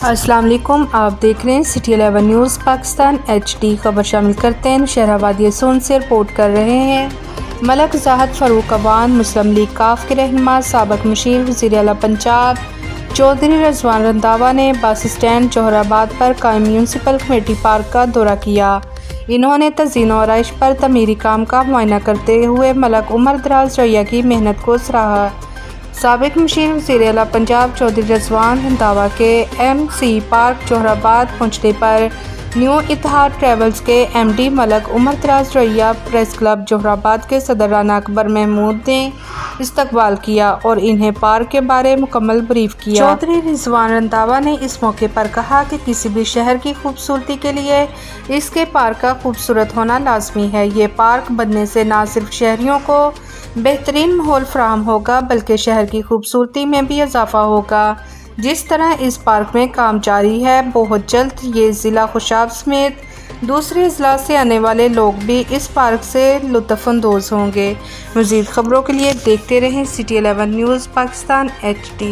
السلام علیکم، آپ دیکھ رہے ہیں سٹی 11 نیوز پاکستان HD۔ خبر شامل کرتے ہیں۔ شہرآبادی سون سے رپورٹ کر رہے ہیں ملک زاہد فاروق عوان۔ مسلم لیگ کاف کے رہنما سابق مشیر وزیر اعلیٰ پنجاب چودھری رضوان رنداوا نے بس اسٹینڈ جوہر آباد پر قائم میونسپل کمیٹی پارک کا دورہ کیا۔ انہوں نے تزئین و آرائش پر تعمیری کام کا معائنہ کرتے ہوئے ملک عمر دراز رعیہ کی محنت کو سراہا۔ سابق مشیر وزیر اعلیٰ پنجاب چودھری رضوان رنداوا کے MC پارک جوہر آباد پہنچنے پر نیو اتحاد ٹریولز کے MD ملک عمر دراز رعیہ پریس کلب جوہر آباد کے صدر رانا اکبر محمود نے استقبال کیا اور انہیں پارک کے بارے مکمل بریف کیا۔ چودھری رضوان رنداوا نے اس موقع پر کہا کہ کسی بھی شہر کی خوبصورتی کے لیے اس کے پارک کا خوبصورت ہونا لازمی ہے۔ یہ پارک بننے سے نہ صرف شہریوں کو بہترین ماحول فراہم ہوگا بلکہ شہر کی خوبصورتی میں بھی اضافہ ہوگا۔ جس طرح اس پارک میں کام جاری ہے، بہت جلد یہ ضلع خوشاب سمیت دوسرے اضلاع سے آنے والے لوگ بھی اس پارک سے لطف اندوز ہوں گے۔ مزید خبروں کے لیے دیکھتے رہیں سٹی 11 نیوز پاکستان HD۔